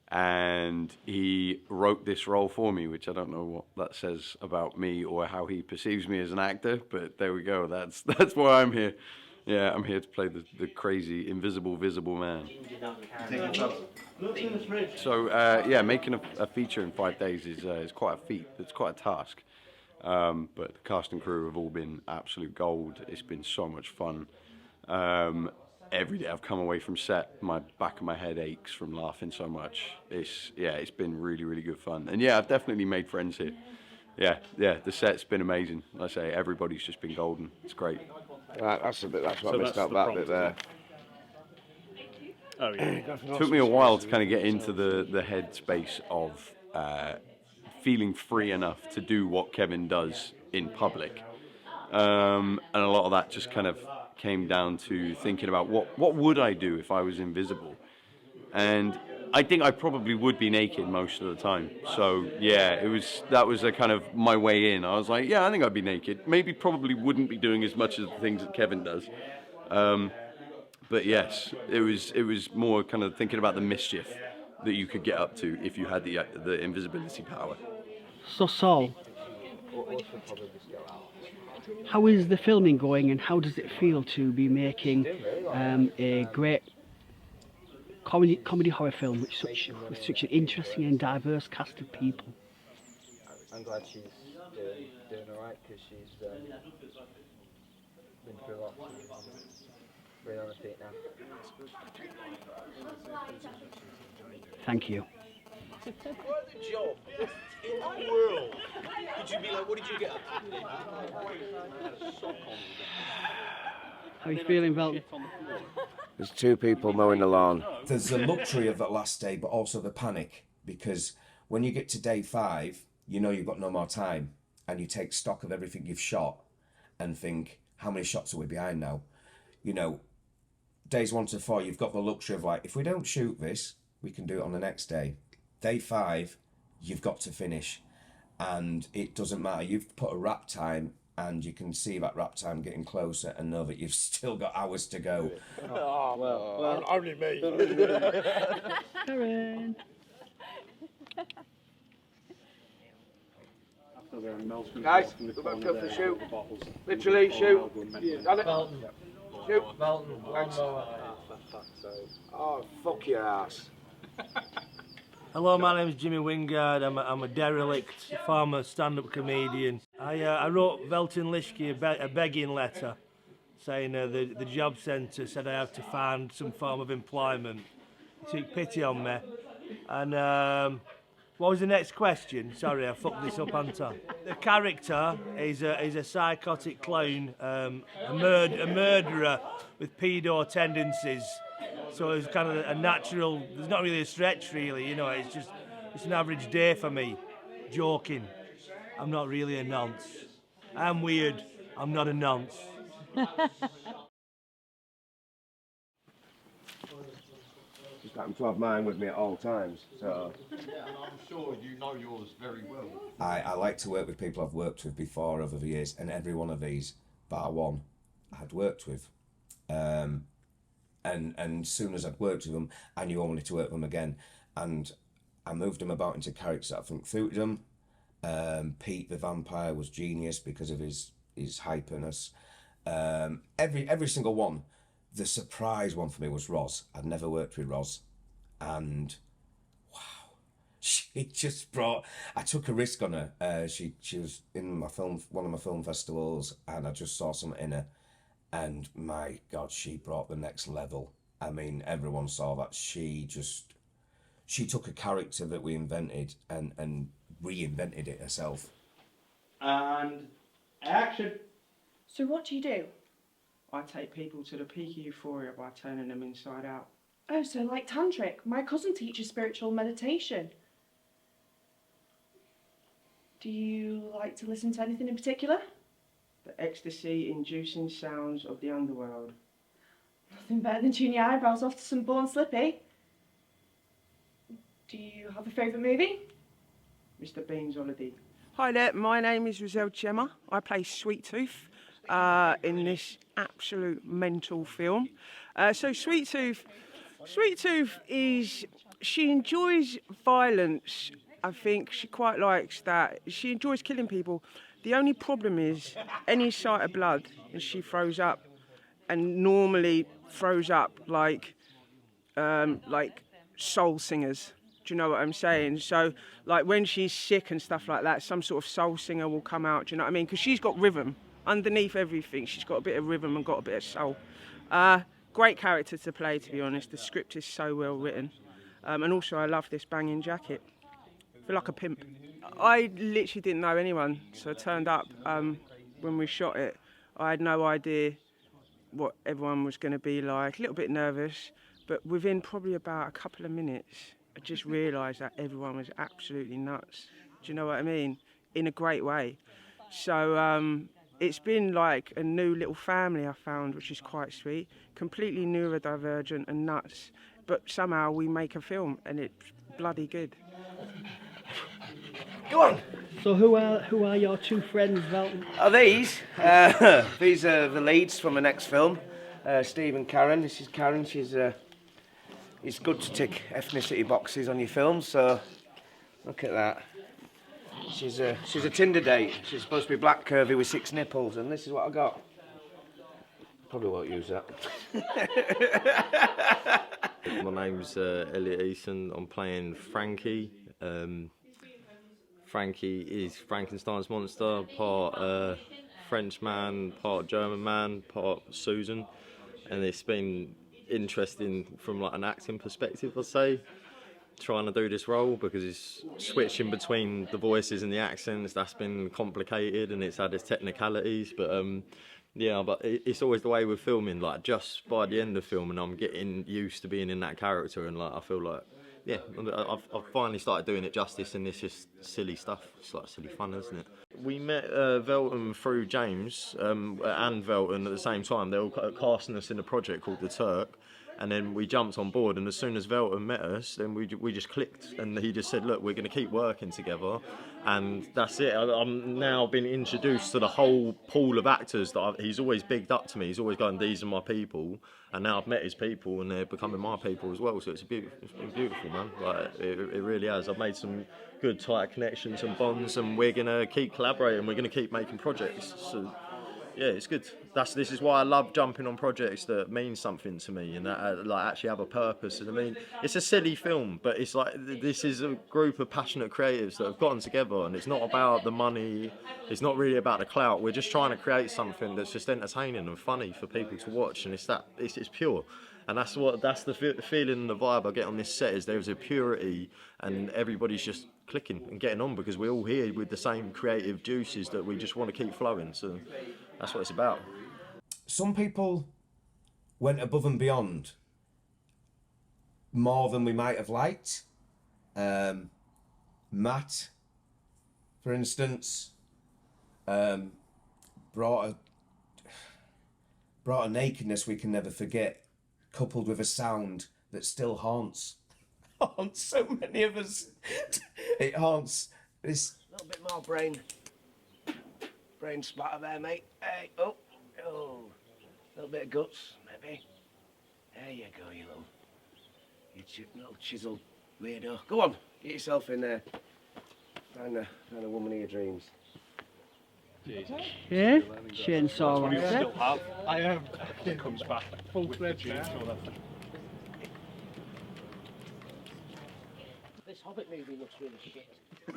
and he wrote this role for me, which I don't know what that says about me or how he perceives me as an actor, but there we go. That's why I'm here. Yeah, I'm here to play the crazy, invisible, visible man. So yeah, making a feature in 5 days is quite a feat. It's quite a task. But the cast and crew have all been absolute gold. It's been so much fun. Every day I've come away from set, my back of my head aches from laughing so much. It's been really, really good fun. And yeah, I've definitely made friends here. Yeah, the set's been amazing. Like I say, everybody's just been golden. It's great. That's what I missed out that bit there. Oh yeah. It took me a while to kind of get into the headspace of feeling free enough to do what Kevin does in public. And a lot of that just kind of came down to thinking about what would I do if I was invisible? And I think I probably would be naked most of the time. So yeah, that was a kind of my way in. I was like, yeah, I think I'd be naked. Maybe probably wouldn't be doing as much of the things that Kevin does. But yes, it was more kind of thinking about the mischief that you could get up to if you had the invisibility power. So Saul, how is the filming going and how does it feel to be making a great comedy horror film with such an interesting and diverse cast of people? I'm glad she's doing alright because she's been through a lot. Really on her feet now. Thank you. What a job in the world. Did you be like, what did you get up to? How are you feeling, Velton? There's two people mowing the lawn. There's the luxury of that last day, but also the panic, because when you get to day 5, you know you've got no more time, and you take stock of everything you've shot and think, how many shots are we behind now? Days 1 to 4, you've got the luxury of like, if we don't shoot this, we can do it on the next day. Day 5, you've got to finish, and it doesn't matter. You've put a wrap time, and you can see that wrap time getting closer and know that you've still got hours to go. Oh, well, only me. Karen. Guys, we're about to go for a shoot. Literally, shoot. Done it. Shoot. Thanks. Oh, fuck your ass. Hello, my name is Jimmy Wingard. I'm a derelict former stand-up comedian. I wrote Velton Lishke a begging letter saying the job centre said I have to find some form of employment. He took pity on me. And what was the next question? Sorry, I fucked this up, haven't I? The character is a psychotic clown, a murderer with pedo tendencies. So it's kind of a natural, there's not really a stretch really, it's an average day for me. Joking. I'm not really a nonce. I'm weird. I'm not a nonce. Just happen to have mine with me at all times. So. And I'm sure you know yours very well. I like to work with people I've worked with before over the years, and every one of these, bar one, I had worked with. And as soon as I'd worked with them, I knew I wanted to work with them again, and I moved them about into characters that I think suited them. Pete the vampire was genius because of his hyperness. Every single one. The surprise one for me was Roz. I'd never worked with Roz, and wow, she just brought. I took a risk on her. She was in one of my film festivals, and I just saw something in her, and my God, she brought the next level. I mean, everyone saw that. She took a character that we invented and reinvented it herself. And action. So what do you do? I take people to the peak of euphoria by turning them inside out. Oh, so like tantric. My cousin teaches spiritual meditation. Do you like to listen to anything in particular? The ecstasy-inducing sounds of the underworld. Nothing better than tuning your eyebrows off to some Born Slippy. Do you have a favourite movie? Mr. Bean's Holiday. Hi there, my name is Rizelle Chema. I play Sweet Tooth in this absolute mental film. So Sweet Tooth is, she enjoys violence. I think she quite likes that. She enjoys killing people. The only problem is any sight of blood and she throws up, and normally throws up like soul singers. Do you know what I'm saying? So, like when she's sick and stuff like that, some sort of soul singer will come out. Do you know what I mean? Because she's got rhythm underneath everything. She's got a bit of rhythm and got a bit of soul. Great character to play, to be honest. The script is so well written, and also I love this banging jacket. I feel like a pimp. I literally didn't know anyone, so I turned up when we shot it. I had no idea what everyone was going to be like. A little bit nervous, but within probably about a couple of minutes, I just realised that everyone was absolutely nuts. Do you know what I mean? In a great way. So it's been like a new little family I found, which is quite sweet. Completely neurodivergent and nuts, but somehow we make a film and it's bloody good. Go on. So who are your two friends, Velton? Are these? These are the leads from the next film. Steve and Karen. This is Karen. It's good to tick ethnicity boxes on your films, so look at that. She's a Tinder date. She's supposed to be black, curvy with 6 nipples, and this is what I got. Probably won't use that. My name's Elliot Eason. I'm playing Frankie. Frankie is Frankenstein's monster, part French man, part German man, part Susan, and it's been interesting from like an acting perspective, I'd say, trying to do this role, because it's switching between the voices and the accents. That's been complicated and it's had its technicalities, but yeah, but it's always the way with filming, like just by the end of filming I'm getting used to being in that character, and like I feel like, yeah, I've finally started doing it justice, and it's just silly stuff. It's like silly fun, isn't it? We met Velton through James and Velton at the same time. They were casting us in a project called The Turk, and then we jumped on board, and as soon as Velton met us, then we just clicked, and he just said, look, we're going to keep working together, and that's it. I'm now been introduced to the whole pool of actors that he's always bigged up to me. He's always going, these are my people, and now I've met his people and they're becoming my people as well, so it's been beautiful, man. Like, it really has. I've made some good tight connections and bonds, and we're going to keep collaborating, we're going to keep making projects, so yeah, it's good. This is why I love jumping on projects that mean something to me and that like actually have a purpose. And I mean, it's a silly film, but it's like this is a group of passionate creatives that have gotten together, and it's not about the money. It's not really about the clout. We're just trying to create something that's just entertaining and funny for people to watch, and it's pure. And that's the feeling and the vibe I get on this set, is there's a purity and everybody's just clicking and getting on, because we're all here with the same creative juices that we just want to keep flowing. So that's what it's about. Some people went above and beyond more than we might have liked. Matt, for instance, brought a nakedness we can never forget, coupled with a sound that still haunts so many of us. It haunts this. A little bit more brain splatter there, mate. Hey, oh, a little bit of guts. baby. There you go, you little chiseled weirdo. Go on, get yourself in there. Find a woman of your dreams. Yeah, chainsaw on set. Still have. I am. It comes back full fledged now. This Hobbit movie looks really shit. You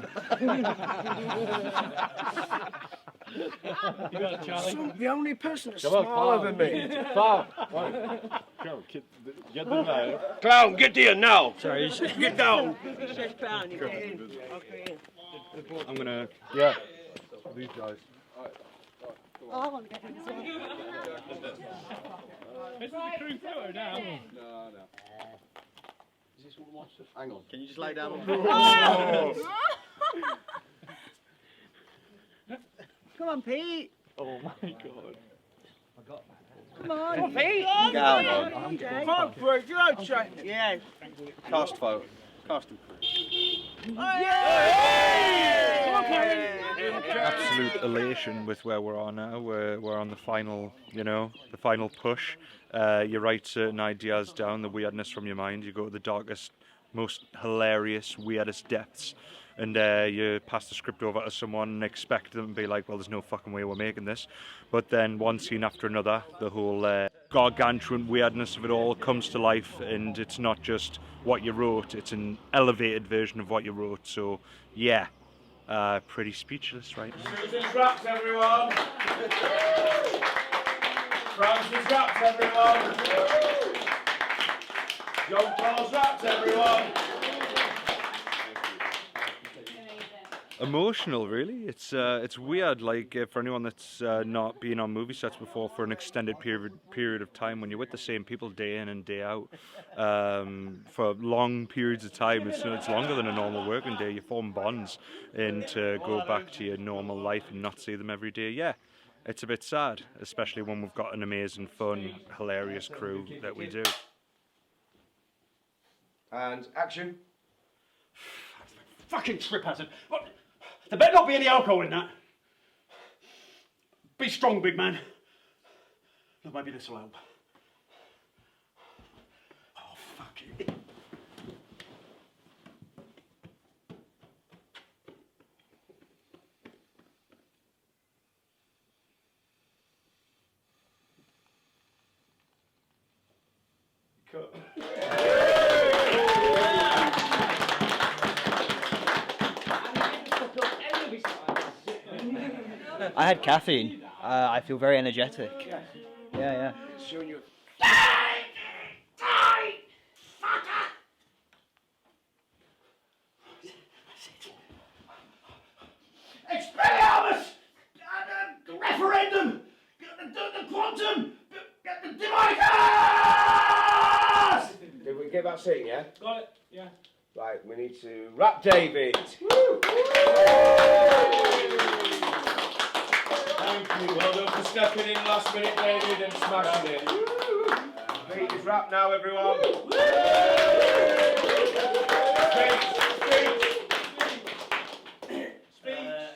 got it, Charlie. So, the only person that's Come on, smaller Paul. than me. Paul. Go, get them now. Clown, get here now. Sorry. Get down. Clown, you get in. Okay. I'm gonna. Yeah. These guys. Oh, I want to get in as well. Is the crew photo now? No. Is this one watch? Hang on. Can you just lay down on Come on, Pete. Oh my god. Come on. Pete. Go on. Come on, bro. You know, yeah. Cast photo. Cast and Absolute elation with where we're on now. We're on the final, the final push. You write certain ideas down, the weirdness from your mind. You go to the darkest, most hilarious, weirdest depths, and you pass the script over to someone and expect them to be like, well, there's no fucking way we're making this. But then one scene after another, the whole gargantuan weirdness of it all comes to life, and it's not just what you wrote, it's an elevated version of what you wrote. So yeah, pretty speechless right now. Susan's wrapped, everyone. Francis wrapped, everyone. John Paul's wrapped, everyone. Emotional, really. It's weird. Like for anyone that's not been on movie sets before for an extended period of time, when you're with the same people day in and day out for long periods of time, it's longer than a normal working day. You form bonds, and to go back to your normal life and not see them every day, yeah, it's a bit sad. Especially when we've got an amazing, fun, hilarious crew that we do. And action. Fucking trip hazard. What? There better not be any alcohol in that. Be strong, big man. Look, maybe this will help. Oh, fuck it. I had caffeine. I feel very energetic. Yeah. Showing you. Expelliarmus! The referendum! The quantum! The demonicus! Did we get that scene, yeah? Got it, yeah. Right, we need to wrap David. Thank you. Well done for stepping in last minute, David, and smashing it. Pete is wrapped now, everyone.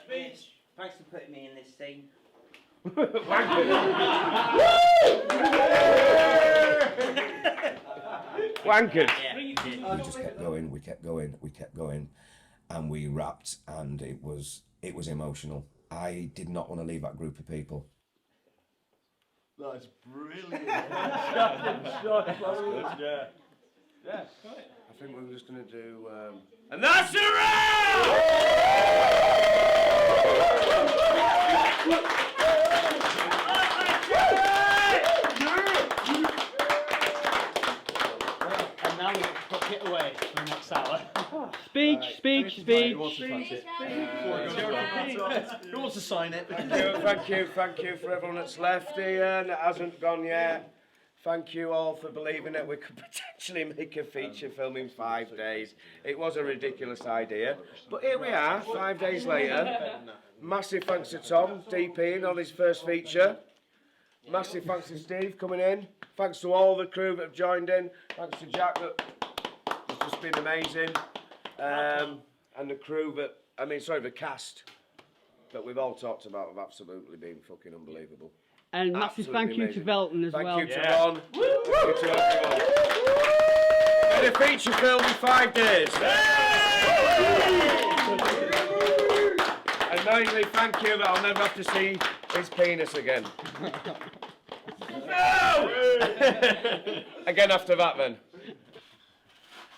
Speech. Thanks for putting me in this scene. Wankers. We just kept going, and we wrapped, and it was emotional. I did not want to leave that group of people. That's brilliant. That's good, yeah. Yeah. I think we're just going to do... And that's a wrap! And now we put it away for the next hour. Speech. Who wants to sign it? Thank you for everyone that's left here and that hasn't gone yet. Thank you all for believing that we could potentially make a feature film in 5 days. It was a ridiculous idea, but here we are, 5 days later. Massive thanks to Tom, DPing on his first feature. Massive thanks to Steve coming in. Thanks to all the crew that have joined in. Thanks to Jack, that has just been amazing. And the crew the cast that we've all talked about have absolutely been fucking unbelievable. And massive thank you to Velton as well. Thank you to Ron. Thank you to everyone. And a feature film in 5 days. And mainly thank you that I'll never have to see his penis again. Again after that then.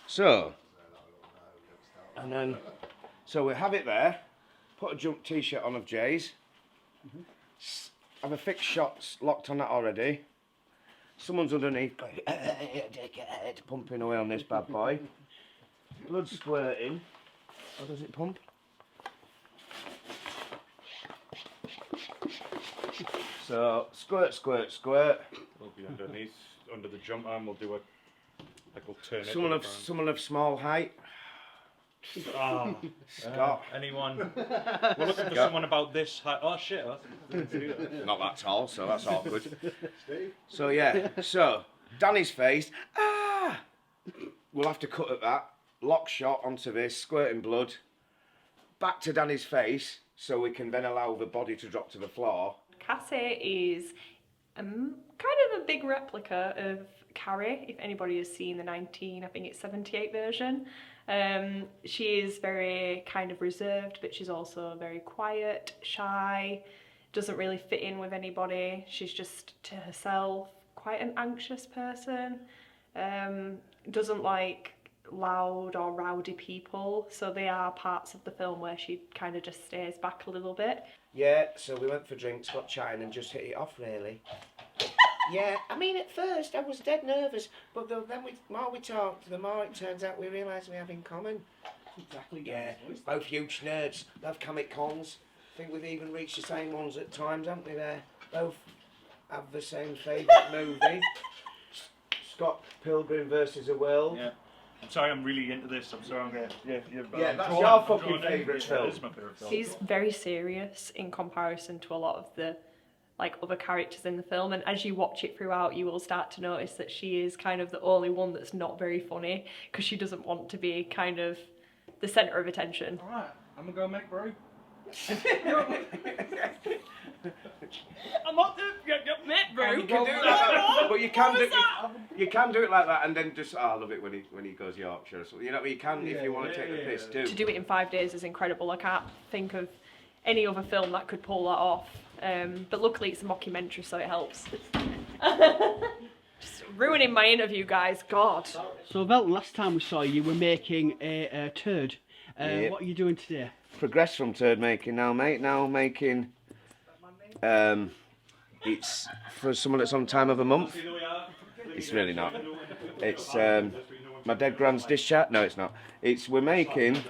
So, and then, so we have it there. Put a jump t-shirt on of Jay's. Have a fixed shot locked on that already. Someone's underneath going, pumping away on this bad boy. Blood squirting. How does it pump? So, squirt, squirt, squirt. We'll be underneath, under the jump arm, we'll do a, like we'll turn it. Someone of small height. Oh, Scott. Anyone? We're looking for someone about this height. Oh shit, Not that tall, so that's awkward. So yeah, so Danny's face. We'll have to cut at that. Lock shot onto this, squirting blood. Back to Danny's face, so we can then allow the body to drop to the floor. Cassie is kind of a big replica of Carrie, if anybody has seen the 78 version. She is very kind of reserved, but she's also very quiet, shy, doesn't really fit in with anybody. She's just to herself, quite an anxious person, doesn't like loud or rowdy people, so they are parts of the film where she kind of just stays back a little bit. Yeah, so we went for drinks, got chatting and just hit it off really. Yeah, I mean at first I was dead nervous, but then the more we talked, the more it turns out we realise we have in common. Exactly. Yeah, both huge nerds, love comic cons. I think we've even reached the same ones at times, haven't we there? Both have the same favourite movie. Scott Pilgrim versus the World. Yeah. I'm sorry, I'm really into this. I'm sorry, I'm going. Yeah, that's your fucking favourite film. It is my favourite film. She's very serious in comparison to a lot of the other characters in the film, and as you watch it throughout you will start to notice that she is kind of the only one that's not very funny, because she doesn't want to be kind of the centre of attention. Alright, I'm gonna go make brew. I'm not the met brew. You can do that, but you can do it like that, and then just I love it when he goes Yorkshire. So you know, you can if you want to take the piss too. To do it in 5 days is incredible. I can't think of any other film that could pull that off. But luckily it's a mockumentary, so it helps. Just ruining my interview, guys. God. So Velton, last time we saw you were making a turd. Yep. What are you doing today? Progress from turd making now, mate. Now making. It's for someone that's on time of a month. It's really not. It's my dead grand's discharge. No, it's not. We're making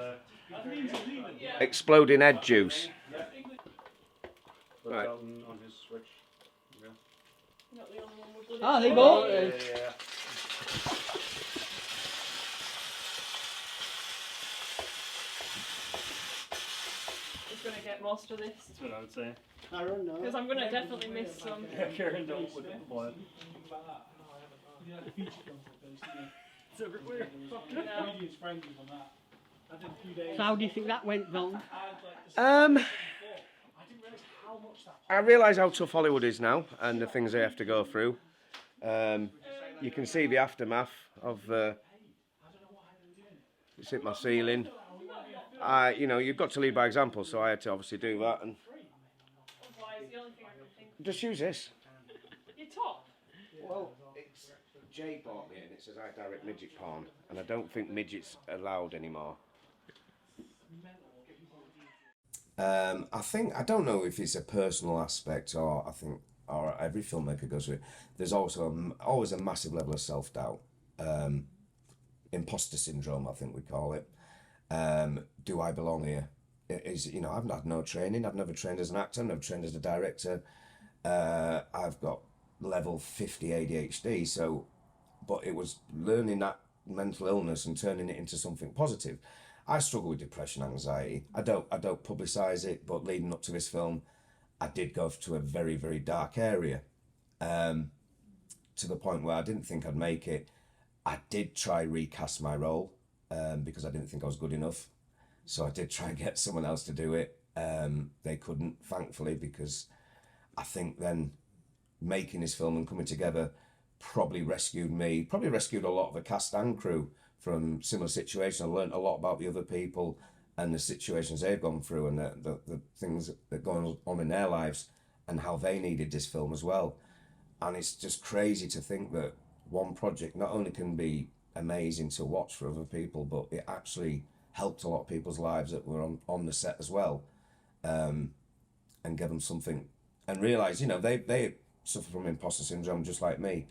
exploding head juice. Right. On his switch. Ah, they both. Yeah. Who's gonna get most of this? That's what I would say. I don't know. Because I'm gonna definitely miss some. Yeah, Karen, don't look at the boy. It's everywhere. So how do you think that went, Velton? I realise how tough Hollywood is now and the things they have to go through. You can see the aftermath of it's hit my ceiling. You've got to lead by example, so I had to obviously do that. And just use this. Your top? Well, Jay bought me it and it says I direct midget porn, and I don't think midgets are allowed anymore. I don't know if it's a personal aspect or every filmmaker goes through it. There's also always a massive level of self-doubt. Imposter syndrome, I think we call it. Do I belong here? I've had no training. I've never trained as an actor. I've never trained as a director. I've got level 50 ADHD. But it was learning that mental illness and turning it into something positive. I struggle with depression, anxiety. I don't publicise it, but leading up to this film, I did go to a very, very dark area, to the point where I didn't think I'd make it. I did try recast my role because I didn't think I was good enough. So I did try and get someone else to do it. They couldn't, thankfully, because I think then making this film and coming together probably rescued me, probably rescued a lot of the cast and crew from similar situations. I learned a lot about the other people and the situations they've gone through and the things that are going on in their lives and how they needed this film as well. And it's just crazy to think that one project not only can be amazing to watch for other people, but it actually helped a lot of people's lives that were on the set as well, and give them something and realise, you know, they suffer from imposter syndrome just like me,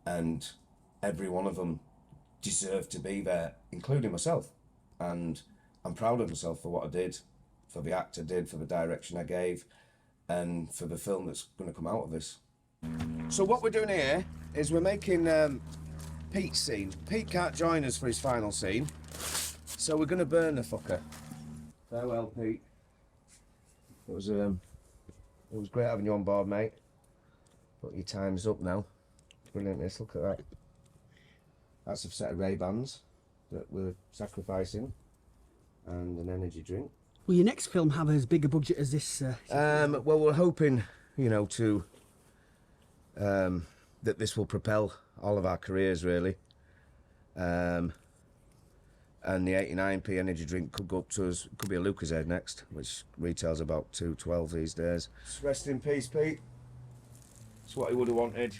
and every one of them deserved to be there, including myself. And I'm proud of myself for what I did, for the act I did, for the direction I gave, and for the film that's going to come out of this. So what we're doing here is we're making Pete's scene. Pete can't join us for his final scene, so we're going to burn the fucker. Farewell, Pete. It was great having you on board, mate. But your time's up now. Brilliant, this. Look at that. That's a set of Ray-Bans that we're sacrificing, and an energy drink. Will your next film have as big a budget as this? Well, we're hoping, you know, to that this will propel all of our careers, really. And the 89p energy drink could go up to us. Could be a Lucashead next, which retails about $2.12 these days. Rest in peace, Pete. It's what he would have wanted.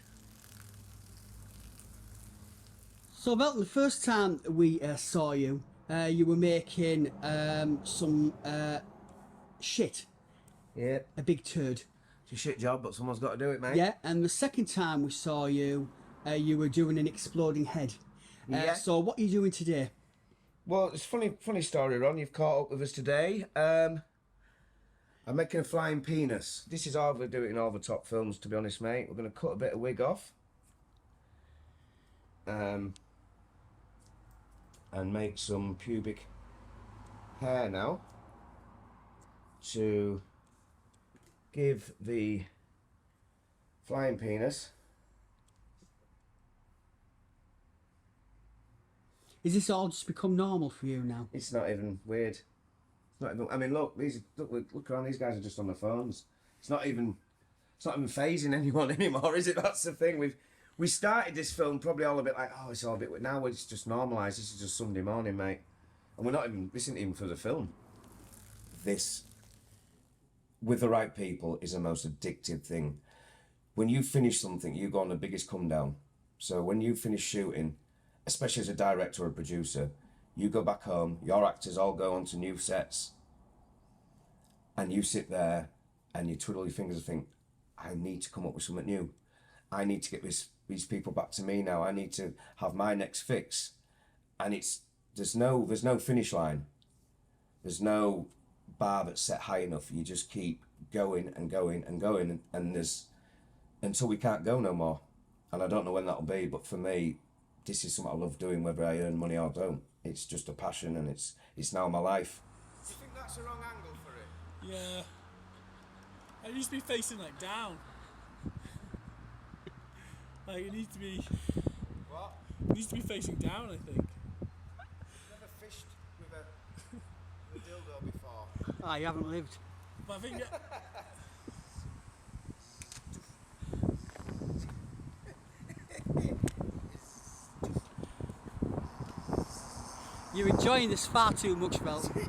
So, Velton, the first time we saw you, you were making some shit. Yeah. A big turd. It's a shit job, but someone's got to do it, mate. Yeah, and the second time we saw you, you were doing an exploding head. Yeah. So, what are you doing today? Well, it's funny story, Ron. You've caught up with us today. I'm making a flying penis. This is how we do it in all the top films, to be honest, mate. We're going to cut a bit of wig off. And make some pubic hair now to give the flying penis. Is this all just become normal for you now? It's not even weird. It's not even. I mean, look around. These guys are just on their phones. It's not even phasing anyone anymore, is it? That's the thing. We started this film probably all a bit like, oh, it's all a bit. Now it's just normalised. This is just Sunday morning, mate. And we're not even. This isn't even for the film. This, with the right people, is the most addictive thing. When you finish something, you go on the biggest come down. So when you finish shooting, especially as a director or a producer, you go back home, your actors all go onto new sets, and you sit there and you twiddle your fingers and think, I need to come up with something new. I need to get these people back to me now. I need to have my next fix. And there's no finish line. There's no bar that's set high enough. You just keep going and going and going, and there's until we can't go no more. And I don't know when that'll be, but for me, this is something I love doing, whether I earn money or don't. It's just a passion, and it's now my life. Do you think that's the wrong angle for it? Yeah. It needs to be facing like down. Like it needs to be. What? It needs to be facing down, I think. Never fished with a dildo before. Ah, you haven't lived. But I think. You're enjoying this far too much, Velton.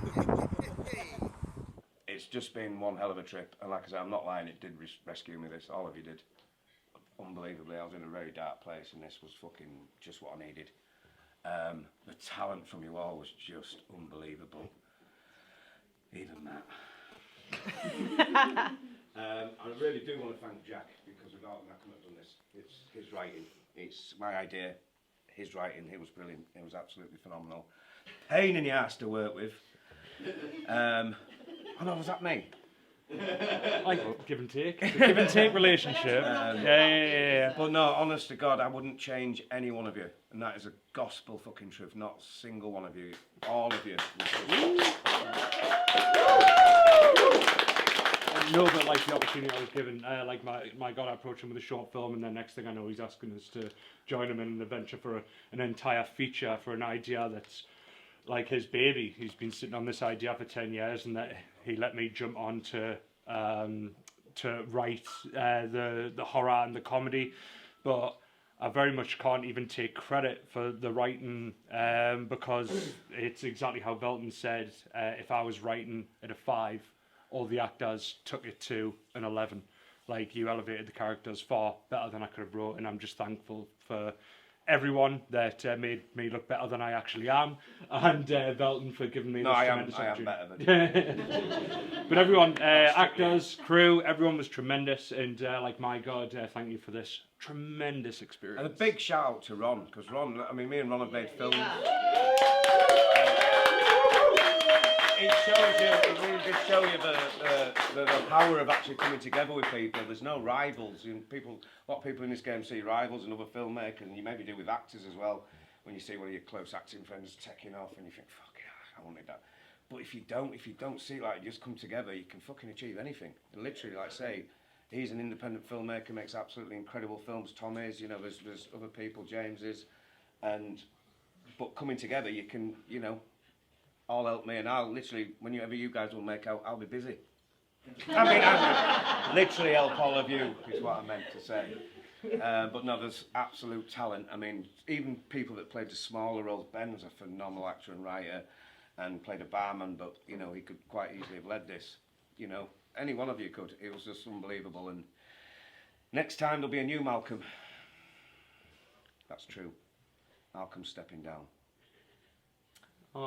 It's just been one hell of a trip, and like I said, I'm not lying, it did rescue me, this, all of you did. Unbelievably, I was in a very dark place, and this was fucking just what I needed. The talent from you all was just unbelievable. Even that. I really do want to thank Jack, because without him I couldn't have done this. It's his writing, it's my idea, his writing, it was brilliant, it was absolutely phenomenal. Pain in the ass to work with. Oh no, was that me? Like give and take. It's a give and take relationship. Yeah. But no, honest to God, I wouldn't change any one of you. And that is a gospel fucking truth. Not a single one of you. All of you. No, but like the opportunity I was given, like my God, I approached him with a short film, and then next thing I know, he's asking us to join him in an adventure for an entire feature for an idea that's like his baby. He's been sitting on this idea for 10 years, and that he let me jump on to to write the horror and the comedy, but I very much can't even take credit for the writing because it's exactly how Velton said. If I was writing at a 5, all the actors took it to an 11. Like, you elevated the characters far better than I could have wrote, and I'm just thankful for everyone that made me look better than I actually am, and Velton for giving me this tremendous opportunity. Better than But everyone, actors, crew, everyone was tremendous, and like, my God, thank you for this tremendous experience. And a big shout out to Ron, because Ron, I mean, me and Ron have made films. It shows you, it really does show you the power of actually coming together with people. There's no rivals. A lot of people in this game see rivals in other filmmakers, and you maybe do with actors as well. When you see one of your close acting friends taking off, and you think, "Fuck yeah, I wanted that." But if you don't see like just come together, you can fucking achieve anything. And literally, like I say, he's an independent filmmaker, makes absolutely incredible films. Tom is, there's other people, James is, but coming together, you can, all help me, and I'll literally, whenever you guys will make out, I'll be busy. I mean, I will literally help all of you, is what I meant to say. But no, there's absolute talent. I mean, even people that played the smaller roles. Ben was a phenomenal actor and writer, and played a barman, but, he could quite easily have led this. Any one of you could. It was just unbelievable, and next time there'll be a new Malcolm. That's true. Malcolm's stepping down. Oh,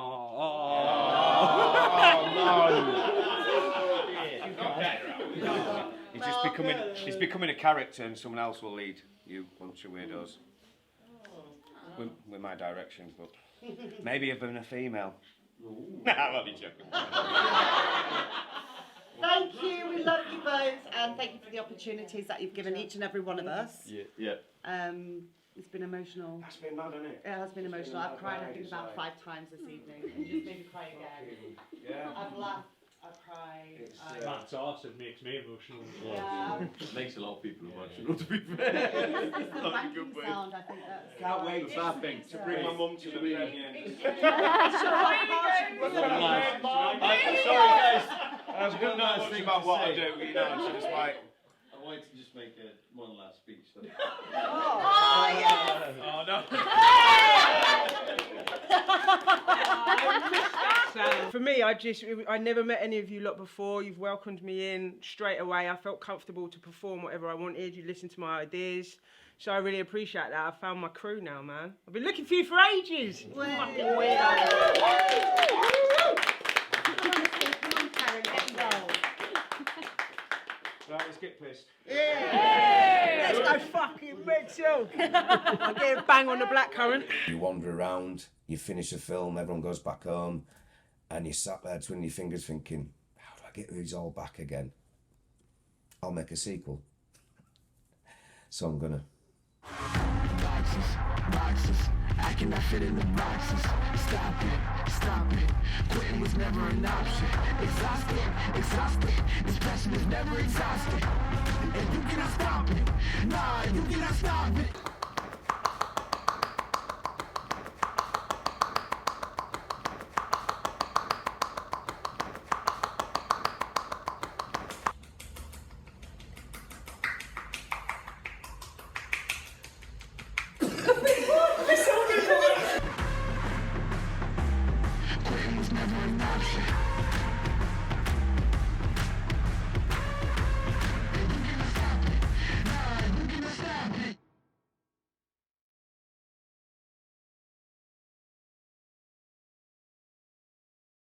no. He's becoming a character, and someone else will lead you bunch of weirdos. With my direction, but maybe even a female. I'm only joking. Thank you, we love you both, and thank you for the opportunities that you've given each and every one of us. Yeah. It's been emotional. That's been mad, hasn't it? It has been emotional. I've cried, I think, about 5 times this evening. And just made me cry again. Yeah. I've laughed, I've cried. Matt's arse, it makes me emotional. Yeah. It makes a lot of people emotional, to be fair. It's the banking sound, I think that's... Can't wait to bring my mum to the premiere. I'm sorry, guys. I was going to know much about what I do, so just like... I wanted to just make one last speech. So. Oh, yes! Oh, no. For me, I never met any of you lot before. You've welcomed me in straight away. I felt comfortable to perform whatever I wanted. You listened to my ideas. So I really appreciate that. I've found my crew now, man. I've been looking for you for ages. Fucking weirdo. Come on, Karen, get involved. Right, let's get pissed. Yeah! Let's go fucking mental. I get a bang on the blackcurrant. You wander around, you finish a film, everyone goes back home, and you sat there twiddling your fingers thinking, how do I get these all back again? I'll make a sequel. So I'm gonna. Boxes, I cannot fit in the boxes. Stop it. Quitting was never an option. Exhausted. This passion is never exhausted. And you cannot stop it. Nah, you cannot stop it. Quitting was never an option.